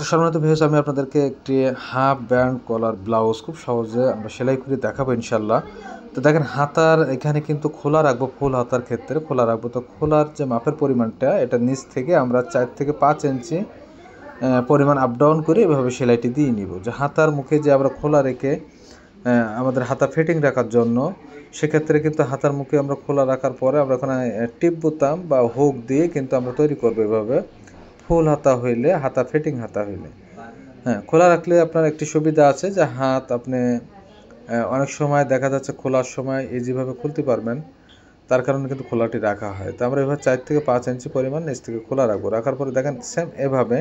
তো সম্মানিত ভিউয়ার্স, আমি আপনাদেরকে একটি হাফ ব্যান্ড কলার ব্লাউজ খুব সহজে আমরা সেলাই করে দেখাবো ইনশাল্লাহ। তো দেখেন, হাতার এখানে কিন্তু খোলা রাখবো, ফুল হাতার ক্ষেত্রে খোলা রাখবো। তো খোলার যে মাপের পরিমাণটা, এটা নিচ থেকে আমরা 4 থেকে 5 ইঞ্চি পরিমাণ আপ ডাউন করে এভাবে সেলাইটি দিয়ে নিব। যে হাতার মুখে যে আমরা খোলা রেখে আমাদের হাতা ফিটিং রাখার জন্য, সেক্ষেত্রে কিন্তু হাতার মুখে আমরা খোলা রাখার পরে আমরা ওখানে টিপ বোতাম বা হুক দিয়ে কিন্তু আমরা তৈরি করবো এভাবে ফুল হাতা হইলে, হাতা ফিটিং হাতা হইলে। হ্যাঁ, খোলা রাখলে আপনার একটি সুবিধা আছে যে হাত আপনি অনেক সময় দেখা যাচ্ছে খোলার সময় যেভাবে খুলতে পারবেন, তার কারণে কিন্তু খোলাটি রাখা হয়। তো আমরা এভাবে 4 থেকে 5 ইঞ্চি পরিমাণ নিচ থেকে খোলা রাখবো। রাখার পরে দেখেন সেম এভাবে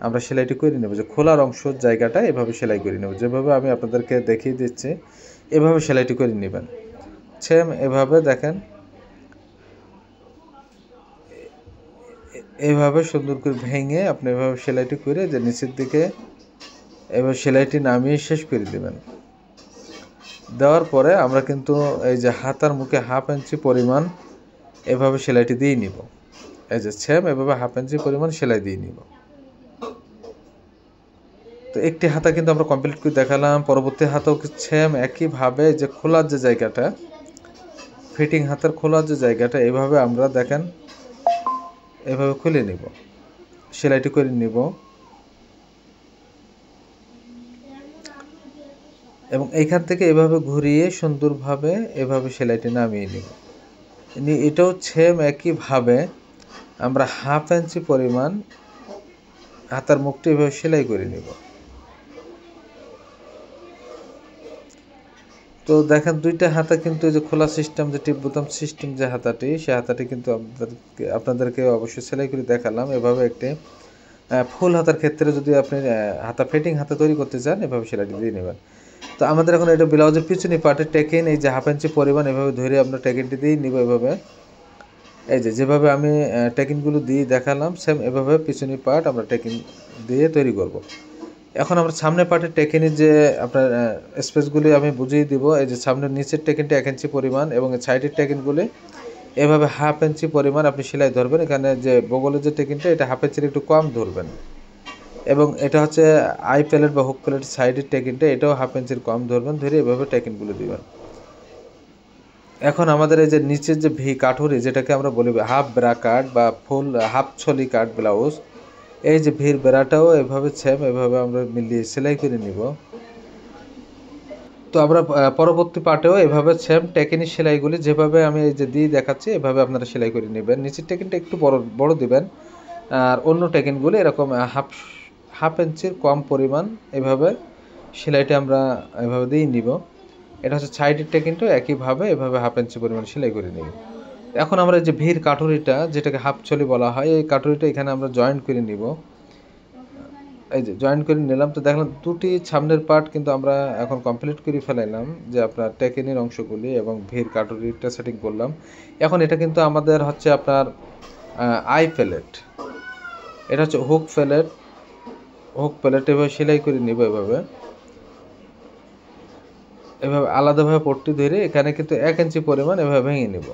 আমরা সেলাইটি করে নেব। যে খোলার অংশের জায়গাটা এভাবে সেলাই করে নেব, যেভাবে আমি আপনাদেরকে দেখিয়ে দিচ্ছি এভাবে সেলাইটি করে নেবেন। সেম এভাবে দেখেন, এইভাবে সুন্দর করে ভেঙে আপনি এভাবে সেলাইটি করে যে নিচের দিকে এবার সেলাইটি নামিয়ে শেষ করে দেবেন। দেওয়ার পরে আমরা কিন্তু এই যে হাতার মুখে হাফ ইঞ্চি পরিমাণ এভাবে সেলাইটি দিয়ে নিব। এই যে সেম এভাবে হাফ ইঞ্চি পরিমাণ সেলাই দিয়ে নিব। তো একটি হাতা কিন্তু আমরা কমপ্লিট করে দেখালাম। পরবর্তী হাতাও সেম একইভাবে যে খোলার যে জায়গাটা, ফিটিং হাতার খোলার যে জায়গাটা, এভাবে আমরা দেখেন এভাবে খুলে নিব, সেলাইটি করে নিব এবং এইখান থেকে এভাবে ঘুরিয়ে সুন্দরভাবে এভাবে সেলাইটি নামিয়ে নিব। এটাও সেম একইভাবে আমরা হাফ ইঞ্চি পরিমাণ হাতার মুখটি এভাবে সেলাই করে নিব। তো দেখেন, দুইটা হাতা কিন্তু এই যে খোলা সিস্টেম, যে টিপ বোতাম সিস্টেম যে হাতাটি, সেই হাতাটি কিন্তু আপনাদেরকে অবশ্যই সেলাই করে দেখালাম। এভাবে একটি ফুল হাতার ক্ষেত্রে যদি আপনি হাতা ফিটিং হাতা তৈরি করতে চান, এভাবে সেলাইটি দিয়ে নেবেন। তো আমাদের এখন এটা ব্লাউজের পিছনে পার্টে টেকিন, এই যে হাফ ইঞ্চি পরিমাণ এভাবে ধরে আমরা টেকিনটি দিয়ে নিব। এভাবে এই যেভাবে আমি টেকিনগুলো দিয়ে দেখালাম, সেম এভাবে পিছনে পার্ট আমরা টেকিন দিয়ে তৈরি করব। এখন আমরা সামনের পার্টের টেকিনের যে আপনার স্পেসগুলি আমি বুঝিয়ে দিব। এই যে সামনের নিচের টেকিনটা 1 ইঞ্চি পরিমাণ এবং সাইডের টেকিনগুলি এভাবে হাফ ইঞ্চি পরিমাণ আপনি সেলাই ধরবেন। এখানে যে বগলের যে টেকিনটা, এটা হাফ ইঞ্চির একটু কম ধরবেন এবং এটা হচ্ছে আই প্লেট বা হুক প্লেট সাইডের টেকিনটা, এটাও হাফ ইঞ্চির কম ধরবেন, ধরে এভাবে টেকিনগুলো দিবেন। এখন আমাদের এই যে নিচের যে ভি কাঠুরি, যেটাকে আমরা বলি হাফ ব্রা কাট বা ফুল হাফ ছলি কাট ব্লাউজ, এই যে ভির বেড়াটাও এভাবে সেম এভাবে আমরা মিলিয়ে সেলাই করে নিব। তো আমরা পরবর্তী পার্টেও এভাবে সেম টেকিনের সেলাইগুলি যেভাবে আমি এই যে দিয়ে দেখাচ্ছি, এভাবে আপনারা সেলাই করে নেবেন। নিচের টেকিনটা একটু বড় দিবেন, আর অন্য টেকিনগুলি এরকম হাফ ইঞ্চির কম পরিমাণ এভাবে সেলাইটা আমরা এভাবে দিয়ে নিব। এটা হচ্ছে সাইডের টেকিনটাও একইভাবে এভাবে হাফ ইঞ্চি পরিমাণ সেলাই করে নিব। এখন আমরা যে ভির কাটুরিটা, যেটাকে হাফ ছলি বলা হয়, এই কাটুরিটা এখানে আমরা জয়েন্ট করে নিব। এই যে জয়েন করে নিলাম। তো দেখলাম দুটি সামনের পার্ট কিন্তু আমরা এখন কমপ্লিট করে ফেলাইলাম, যে আপনার টেকিনের অংশগুলি এবং ভির কাটুরিটা সেটিং করলাম। এখন এটা কিন্তু আমাদের হচ্ছে আপনার আই প্লেট, এটা হচ্ছে হুক প্লেট এভাবে সেলাই করে নিব। এভাবে আলাদাভাবে পট্টি ধরে এখানে কিন্তু 1 ইঞ্চি পরিমাণ এভাবে ভেঙে নিব।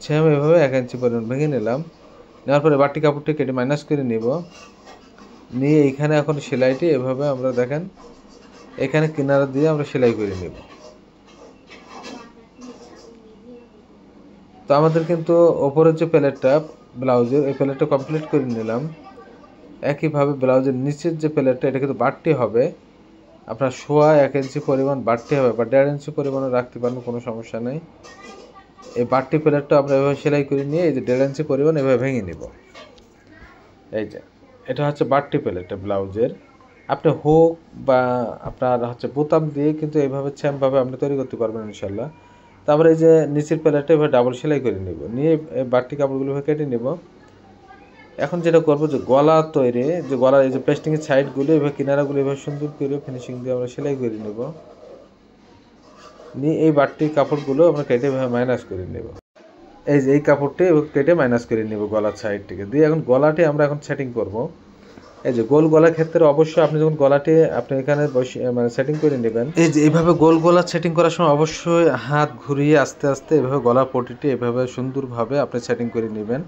সেম এভাবে 1 ইঞ্চি পরিমাণ ভেঙে নিলাম। নেওয়ার পরে বাড়তি কাপড়টি কেটে মাইনাস করে নিব। নিয়ে এখানে এখন সেলাইটি এভাবে আমরা দেখেন এখানে কিনারা দিয়ে আমরা সেলাই করে নিব। তো আমাদের কিন্তু ওপরের যে প্লেটটা ব্লাউজের, এই প্লেটটা কমপ্লিট করে নিলাম। একইভাবে ব্লাউজের নিচের যে প্লেটটা, এটা কিন্তু বাড়তি হবে, আপনার সোয়া 1 ইঞ্চি পরিমাণ বাড়তি হবে বা 1.5 ইঞ্চি পরিমাণও রাখতে পারবেন, কোনো সমস্যা নেই। এই বাড়তি প্লেটটা আমরা এভাবে সেলাই করে নিয়ে এই যে 1.5 ইঞ্চি পরিমাণ এভাবে ভেঙে নিব। এই যে এটা হচ্ছে বাড়তি প্লেটটা ব্লাউজের। আপনি হুক বা আপনার হচ্ছে বোতাম দিয়ে কিন্তু এইভাবে সেমভাবে আপনি তৈরি করতে পারবেন ইনশাল্লাহ। তারপরে এই যে নিচের প্লেটটা এভাবে ডাবল সেলাই করে নিব, নিয়ে বাড়তি কাপড়গুলো কেটে নিব। এখন যেটা করবো, যে গলা তৈরি, যে গলার এই যে পেস্টিংয়ের সাইডগুলো এভাবে কিনারাগুলো এভাবে সুন্দর করে ফিনিশিং দিয়ে আমরা সেলাই করে নেব। নিয়ে এই বাড়তি কাপড়গুলো আমরা কেটে মাইনাস করে নেব। এই যে এই কাপড়টি কেটে মাইনাস করে নেব গলার সাইড থেকে। দিয়ে এখন গলাটি আমরা এখন সেটিং করব। এই যে গোল গলার ক্ষেত্রে অবশ্যই আপনি যখন গলাটি আপনি এখানে মানে সেটিং করে নেবেন, এই যে এইভাবে গোল গলা সেটিং করার সময় অবশ্যই হাত ঘুরিয়ে আস্তে আস্তে এভাবে গলার পটিটি এভাবে সুন্দরভাবে আপনি সেটিং করে নেবেন।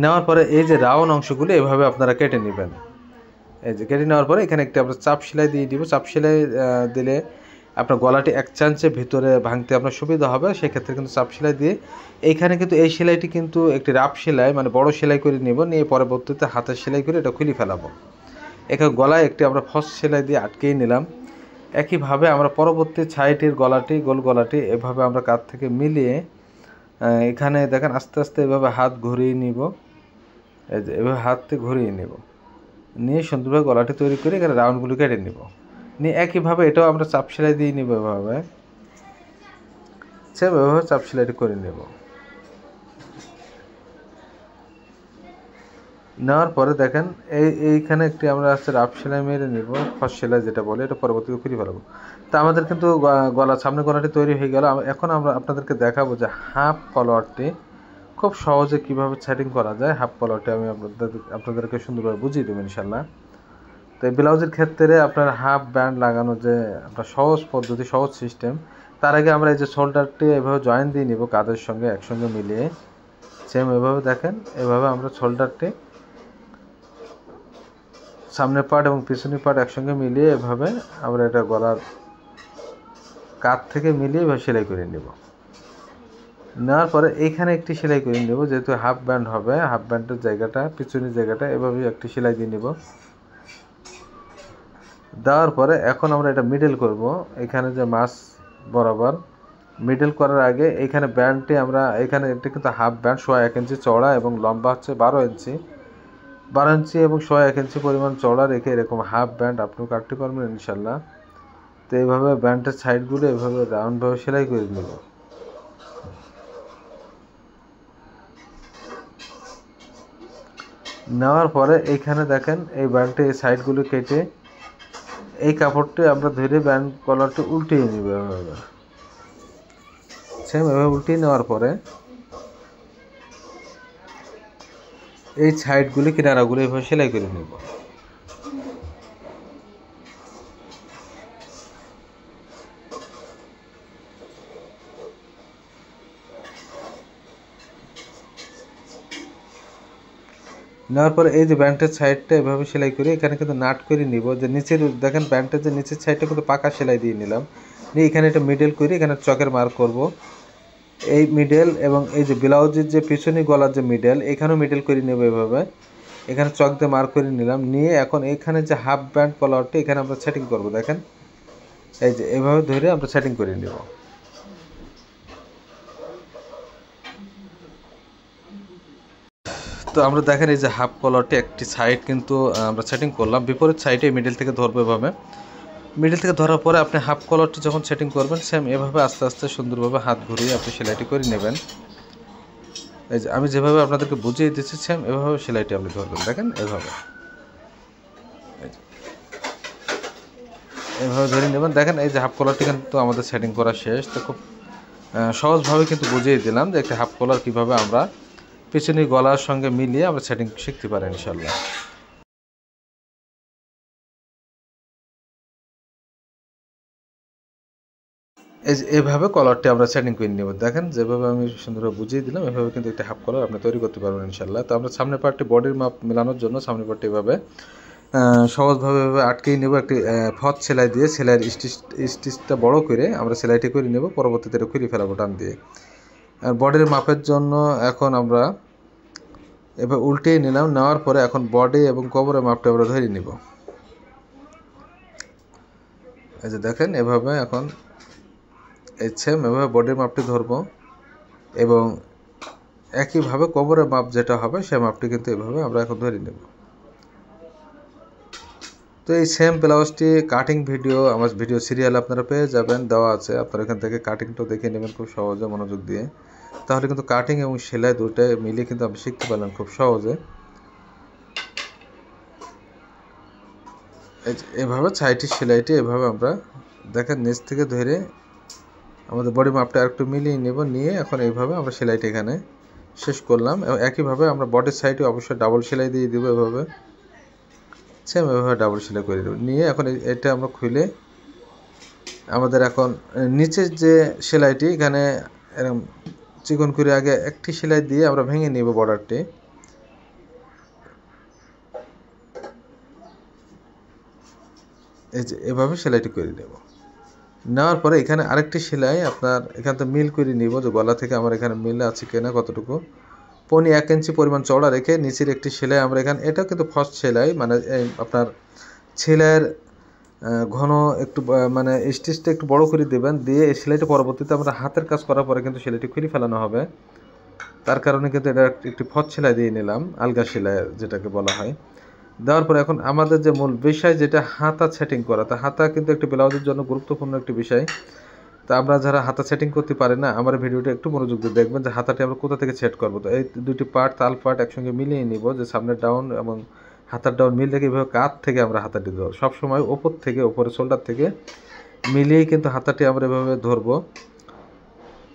নেওয়ার পরে এই যে রাউন্ড অংশগুলো এভাবে আপনারা কেটে নেবেন। এই যে কেটে নেওয়ার পরে এখানে একটা আমরা চাপ সেলাই দিয়ে দিব। চাপ সেলাই দিলে আপনার গলাটি 1 চান্সে ভিতরে ভাঙতে আপনার সুবিধা হবে। সেক্ষেত্রে কিন্তু চাপ সেলাই দিয়ে এইখানে কিন্তু এই সেলাইটি কিন্তু একটি রাফ সেলাই মানে বড় সেলাই করে নেব, নিয়ে পরবর্তীতে হাতের সেলাই করে এটা খুলে ফেলাবো। এখানে গলায় একটি আমরা ফস সেলাই দিয়ে আটকেই নিলাম। একইভাবে আমরা পরবর্তী সাইডের গলাটি গোল গলাটি এভাবে আমরা কাঁধ থেকে মিলিয়ে এখানে দেখেন আস্তে আস্তে এভাবে হাত ঘুরিয়ে নিব। এই যে এভাবে হাতটি ঘুরিয়ে নেব, নিয়ে সুন্দরভাবে গলাটি তৈরি করে এখানে রাউন্ডগুলো কেটে নেব। নিয়ে একইভাবে এটাও আমরা চাপ সেলাই দিয়ে নিব, এভাবে এভাবে চাপ সেলাইটি করে নেব। নেওয়ার পরে দেখেন এইখানে একটি আমরা আছে রাফ সেলাই মেরে নিব, ফার্স্ট সেলাই যেটা বলে, এটা পরবর্তীতে খুলে ফেলাবো। তা আমাদের কিন্তু গলা সামনে গলাটি তৈরি হয়ে গেল। এখন আমরা আপনাদেরকে দেখাবো যে হাফ কলারটি খুব সহজে কিভাবে সেটিং করা যায়। হাফ কলারটি আমি আপনাদেরকে সুন্দরভাবে বুঝিয়ে দেবো ইনশাল্লাহ। তো এই ব্লাউজের ক্ষেত্রে আপনার হাফ ব্যান্ড লাগানো যে আপনার সহজ পদ্ধতি, সহজ সিস্টেম। তার আগে আমরা এই যে শোল্ডারটি এভাবে জয়েন দিয়ে নিব কাঁধের সঙ্গে একসঙ্গে মিলিয়ে, সেম এভাবে দেখেন এভাবে আমরা শোল্ডারটি সামনের পার্ট এবং পিছনের পার্ট একসঙ্গে মিলিয়ে এভাবে আমরা এটা গলার কাঁধ থেকে মিলিয়ে এভাবে সেলাই করে নেব। নেওয়ার পরে এইখানে একটি সেলাই করে নেব, যেহেতু হাফ ব্যান্ড হবে, হাফ ব্যান্ডের জায়গাটা পিছনের জায়গাটা এভাবে একটি সেলাই দিয়ে নেব। দেওয়ার পরে এখন আমরা এটা মিডল করব। এখানে যে মাছ বরাবর মিডল করার আগে এইখানে ব্যান্ডটি আমরা এখানে এটা কিন্তু হাফ ব্যান্ড 1.5 ইঞ্চি চওড়া এবং লম্বা হচ্ছে 12 ইঞ্চি, 12 ইঞ্চি এবং 1.5 ইঞ্চি পরিমাণ চওড়া রেখে এরকম হাফ ব্যান্ড আপনি কাটতে পারবেন ইনশাল্লাহ। তো এইভাবে ব্যান্ডের সাইডগুলো এভাবে রাউন্ডভাবে সেলাই করে নেব। নেওয়ার পরে এইখানে দেখেন এই ব্যান্ডটি এই সাইডগুলো কেটে এই কাপড়টি আমরা ধরে ব্যান্ড কলারটি উল্টিয়ে নিব। এভাবে সেম এভাবে উল্টিয়ে নেওয়ার পরে এই সাইডগুলি কিনারাগুলো এভাবে সেলাই করে নেব। নেওয়ার পরে এই যে ব্যান্ডের সাইডটা এভাবে সেলাই করে এখানে কিন্তু নাট করে নিব। যে নিচের দেখেন ব্যান্ডের যে নিচের সাইডটা কিন্তু পাকা সেলাই দিয়ে নিলাম, নিয়ে এখানে এটা মিডল করে এখানে চকের মার্ক করব। এই মিডল এবং এই যে ব্লাউজের যে পিছনে গলার যে মিডল, এখানেও মিডল করে নেব এভাবে, এখানে চক দিয়ে মার্ক করে নিলাম। নিয়ে এখন এখানে যে হাফ ব্যান্ড কলারটি এখানে আমরা সেটিং করব। দেখেন এই যে এভাবে ধরে আমরা সেটিং করে নেব। তো আমরা দেখেন এই যে হাফ কলারটি একটি সাইড কিন্তু আমরা সেটিং করলাম, বিপরীত সাইডে মিডল থেকে ধরবো এভাবে। মিডল থেকে ধরার পরে আপনি হাফ কলারটি যখন সেটিং করবেন সেম এভাবে আস্তে আস্তে সুন্দরভাবে হাত ঘুরিয়ে আপনি সেলাইটি করে নেবেন। এই যে আমি যেভাবে আপনাদেরকে বুঝিয়ে দিচ্ছি সেম এভাবে সেলাইটি আপনি ধরবেন। দেখেন এভাবে এভাবে ধরে নেবেন। দেখেন এই যে হাফ কলারটি কিন্তু আমাদের সেটিং করা শেষ। তো খুব সহজভাবে কিন্তু বুঝিয়ে দিলাম যে একটা হাফ কলার কীভাবে আমরা পিছনে গলার সঙ্গে মিলিয়ে আমরা সেটিং শিখতে পারি ইনশাল্লাহ। এই যে এভাবে কলারটি আমরা সেটিং করে নেব। দেখেন যেভাবে আমি সুন্দরভাবে বুঝিয়ে দিলাম এভাবে কিন্তু একটা হাফ কলার আপনি তৈরি করতে পারবেন ইনশাল্লাহ। তো আমরা সামনের পার্টটি বডির মাপ মেলানোর জন্য সামনের পার্টটি এভাবে সহজভাবে এভাবে আটকেই নেব একটি ফত সেলাই দিয়ে। সেলাইয়ের স্টিচটা বড় করে আমরা সেলাইটি করে নেব, পরবর্তীতে এটা খুলে ফেলাবো টান দিয়ে। আর বডির মাপের জন্য এখন আমরা এবার উল্টিয়ে নিলাম। নেওয়ার পরে এখন বডি এবং কোমরের মাপটা আমরা ধরে নিব। এই যে দেখেন এভাবে এখন এই সেম এভাবে বডির মাপটি ধরবো এবং একইভাবে কোমরের মাপ যেটা হবে সে মাপটি কিন্তু এভাবে আমরা এখন ধরে নেব। তো এই সেম ব্লাউজটি কাটিং ভিডিও আমার ভিডিও সিরিয়াল আপনারা পেয়ে যাবেন, দেওয়া আছে। আপনারা এখান থেকে কাটিংটাও দেখে নেবেন খুব সহজে মনোযোগ দিয়ে। তাহলে কিন্তু কাটিং এবং সেলাই দুটোই মিলিয়ে কিন্তু আপনি শিখতে পারলেন খুব সহজে। এভাবে সাইডটি সেলাইটি এভাবে আমরা দেখেন নিচ থেকে ধরে আমাদের বডি মাপটা আরেকটু মিলিয়ে নেব। নিয়ে এখন এইভাবে আমরা সেলাইটি এখানে শেষ করলাম। এবং একইভাবে আমরা বডির সাইডে অবশ্যই ডাবল সেলাই দিয়ে দেবো এভাবে, সেম এভাবে ডাবল সেলাই করে দেবো। নিয়ে এখন এটা আমরা খুলে আমাদের এখন নিচের যে সেলাইটি এখানে এরকম চিকন করে আগে একটি সেলাই দিয়ে আমরা ভেঙে নেব বর্ডারটি। এই যে এভাবে সেলাইটি করে নেব। নেওয়ার পরে এখানে আরেকটি সেলাই আপনার এখান থেকে মিল করে নিব, যে গলা থেকে আমার এখানে মিল আছে কিনা, কতটুকু 1.5 ইঞ্চি পরিমাণ চওড়া রেখে নিচের একটি সেলাই আমরা এখানে, এটা কিন্তু ফার্স্ট সেলাই, মানে আপনার সেলাইয়ের ঘন একটু মানে স্টিচটা একটু বড় করে দেবেন, দিয়ে এই সেলাইটা পরবর্তীতে আমরা হাতের কাজ করার পরে কিন্তু সেলাইটি খুলে ফেলানো হবে। তার কারণে কিন্তু এটা একটি ফস সেলাই দিয়ে নিলাম, আলগা সেলাই যেটাকে বলা হয়। দেওয়ার পরে এখন আমাদের যে মূল বিষয় যেটা হাতা সেটিং করা, তা হাতা কিন্তু একটি ব্লাউজের জন্য গুরুত্বপূর্ণ একটি বিষয়। তা আমরা যারা হাতা সেটিং করতে পারি না, আমার ভিডিওটা একটু মনোযোগ দিয়ে দেখবেন যে হাতাটি আমরা কোথা থেকে সেট করবো। তো এই দুটি পার্ট, তাল পার্ট একসঙ্গে মিলিয়ে নিব, যে সামনের ডাউন এবং হাতার ডাউন মিল রেখে এইভাবে কাঁধ থেকে আমরা হাতাটি ধরবো, সবসময় ওপর থেকে, ওপরে শোল্ডার থেকে মিলিয়েই কিন্তু হাতাটি আমরা এভাবে ধরবো।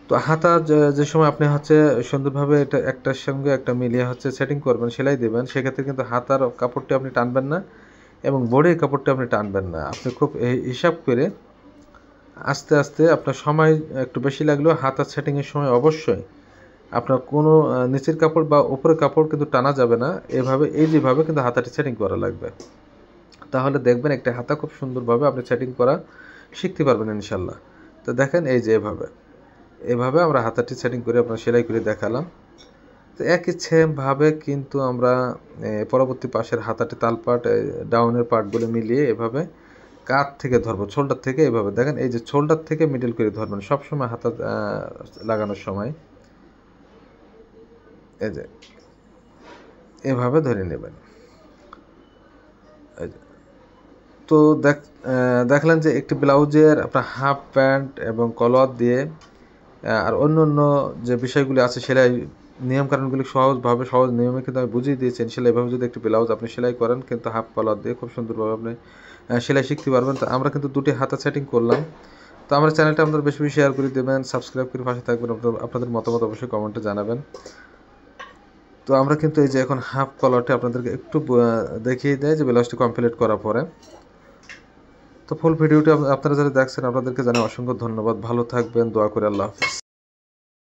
তো হাতা যে সময় আপনি হচ্ছে সুন্দরভাবে এটা একটার সঙ্গে একটা মিলিয়ে হচ্ছে সেটিং করবেন, সেলাই দেবেন, সেক্ষেত্রে কিন্তু হাতার কাপড়টি আপনি টানবেন না এবং বডির কাপড়টি আপনি টানবেন না। আপনি খুব হিসাব করে আস্তে আস্তে, আপনার সময় একটু বেশি লাগলেও হাতার সেটিংয়ের সময় অবশ্যই আপনার কোনো নিচের কাপড় বা উপরের কাপড় কিন্তু টানা যাবে না। এভাবে যেভাবে কিন্তু হাতাটি সেটিং করা লাগবে, তাহলে দেখবেন একটা হাতা খুব সুন্দরভাবে আপনি সেটিং করা শিখতে পারবেন ইনশাল্লাহ। তো দেখেন এই যে এভাবে আমরা হাতাটি সেটিং করে আপনার সেলাই করে দেখালাম। তো একই সেমভাবে কিন্তু আমরা পরবর্তী পাশের হাতাটি তালপাট ডাউনের পার্টগুলো মিলিয়ে এভাবে কাঁধ থেকে ধরবো, শোল্ডার থেকে এভাবে দেখেন, এই যে শোল্ডার থেকে মিডল করে ধরবেন সবসময় হাতা লাগানোর সময়, এই যে এভাবে ধরে নেবেন। তো দেখলেন যে একটি ব্লাউজের আপনার হাফ প্যান্ট এবং কলার দিয়ে আর অন্য অন্য যে বিষয়গুলি আছে সেলাই নিয়মকানুনগুলি সহজ নিয়মে কিন্তু আমি বুঝিয়ে দিয়েছি। সেলাই এভাবে যদি একটি ব্লাউজ আপনি সেলাই করেন, কিন্তু হাফ কলার দিয়ে খুব সুন্দরভাবে আপনি সেলাই শিখতে পারবেন। তো আমরা কিন্তু দুটি হাতা সেটিং করলাম। তো আমার চ্যানেলটা আপনারা বেশি বেশি শেয়ার করে দেবেন, সাবস্ক্রাইব করে পাশে থাকবেন, আপনাদের মতামত অবশ্যই কমেন্টে জানাবেন। তো আমরা কিন্তু এই যে এখন হাফ কলারটি আপনাদেরকে একটু দেখিয়ে দেয় যে ব্লাউজটি কমপ্লিট করার পরে। তো ফুল ভিডিওটি আপনারা যারা দেখছেন আপনাদেরকে জানাই অসংখ্য ধন্যবাদ। ভালো থাকবেন, দোয়া করে আল্লাহ হাফেজ।